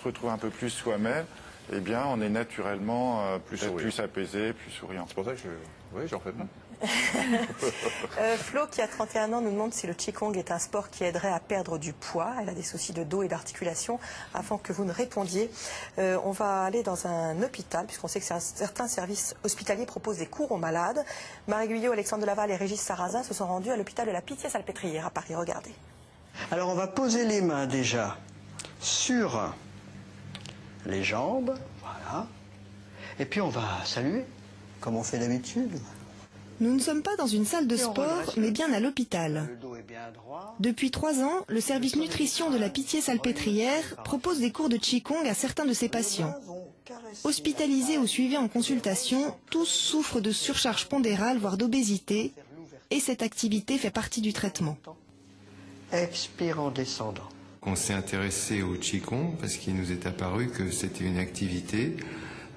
Se retrouve un peu plus soi-même, eh bien, on est naturellement plus apaisé, plus souriant. C'est pour ça que j'en fais pas. Flo, qui a 31 ans, nous demande si le Qigong est un sport qui aiderait à perdre du poids. Elle a des soucis de dos et d'articulation. Avant que vous ne répondiez, on va aller dans un hôpital, puisqu'on sait que certains services hospitaliers proposent des cours aux malades. Marie Guyot, Alexandre Delaval et Régis Sarrazin se sont rendus à l'hôpital de la Pitié-Salpêtrière à Paris. Regardez. Alors on va poser les mains déjà sur les jambes, voilà. Et puis on va saluer, comme on fait d'habitude. Nous ne sommes pas dans une salle de sport, mais bien à l'hôpital. Depuis 3 ans, le service nutrition de la Pitié-Salpêtrière propose des cours de Qigong à certains de ses patients. Hospitalisés ou suivis en consultation, tous souffrent de surcharge pondérale, voire d'obésité, et cette activité fait partie du traitement. Expire en descendant. On s'est intéressé au Qigong parce qu'il nous est apparu que c'était une activité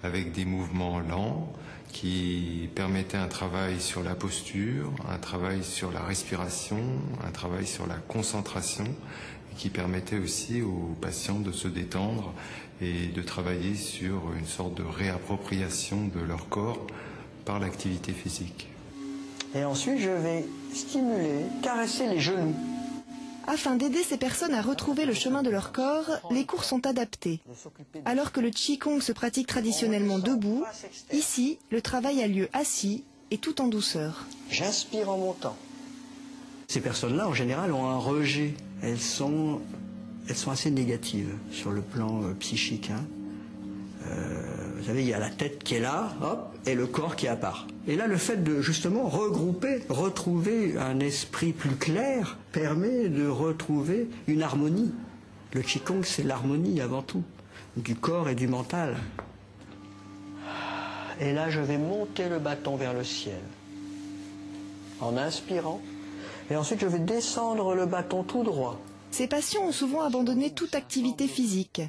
avec des mouvements lents, qui permettait un travail sur la posture, un travail sur la respiration, un travail sur la concentration, et qui permettait aussi aux patients de se détendre et de travailler sur une sorte de réappropriation de leur corps par l'activité physique. Et ensuite, je vais stimuler, caresser les genoux. Afin d'aider ces personnes à retrouver le chemin de leur corps, les cours sont adaptés. Alors que le Qigong se pratique traditionnellement debout, ici, le travail a lieu assis et tout en douceur. J'inspire en montant. Ces personnes-là, en général, ont un rejet. Elles sont assez négatives sur le plan psychique. Vous savez, il y a la tête qui est là, hop, et le corps qui est à part. Et là, le fait de justement regrouper, retrouver un esprit plus clair, permet de retrouver une harmonie. Le Qigong, c'est l'harmonie avant tout, du corps et du mental. Et là, je vais monter le bâton vers le ciel, en inspirant, et ensuite je vais descendre le bâton tout droit. Ces patients ont souvent abandonné toute activité physique.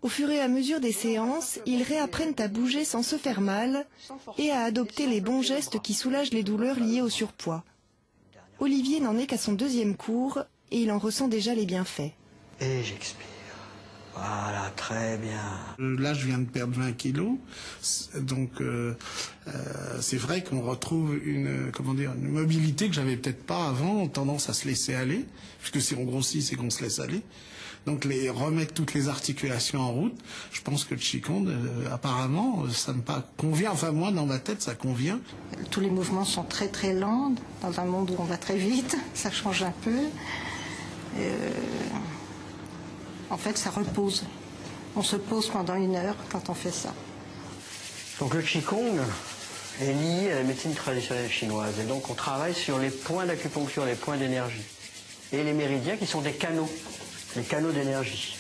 Au fur et à mesure des séances, ils réapprennent à bouger sans se faire mal et à adopter les bons gestes qui soulagent les douleurs liées au surpoids. Olivier n'en est qu'à son 2e cours et il en ressent déjà les bienfaits. Et j'expire. Voilà, très bien. Là, je viens de perdre 20 kilos, donc c'est vrai qu'on retrouve une mobilité que j'avais peut-être pas avant, tendance à se laisser aller, puisque si on grossit, c'est qu'on se laisse aller. Donc remettre toutes les articulations en route, je pense que le Qigong, apparemment, ça me convient, enfin moi, dans ma tête, ça convient. Tous les mouvements sont très très lents, dans un monde où on va très vite, ça change un peu. En fait, ça repose. On se pose pendant 1 heure quand on fait ça. Donc le Qigong est lié à la médecine traditionnelle chinoise. Et donc on travaille sur les points d'acupuncture, les points d'énergie. Et les méridiens qui sont des canaux, les canaux d'énergie.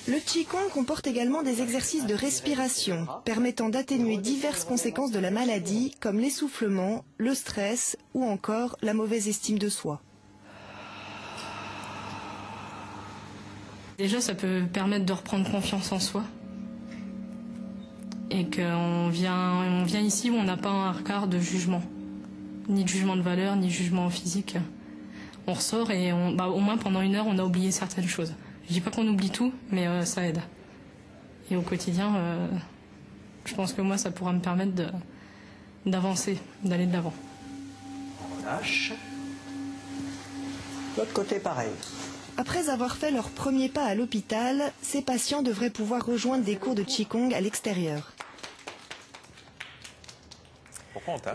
Le Qigong comporte également des exercices de respiration, permettant d'atténuer diverses conséquences de la maladie, comme l'essoufflement, le stress ou encore la mauvaise estime de soi. Déjà, ça peut permettre de reprendre confiance en soi. Et qu'on vient ici où on n'a pas un regard de jugement. Ni de jugement de valeur, ni de jugement physique. On ressort et au moins pendant 1 heure, on a oublié certaines choses. Je dis pas qu'on oublie tout, mais ça aide. Et au quotidien, je pense que moi, ça pourra me permettre d'avancer, d'aller de l'avant. On lâche. L'autre côté, pareil. Après avoir fait leur premier pas à l'hôpital, ces patients devraient pouvoir rejoindre des cours de Qigong à l'extérieur. Pourquoi on tape ?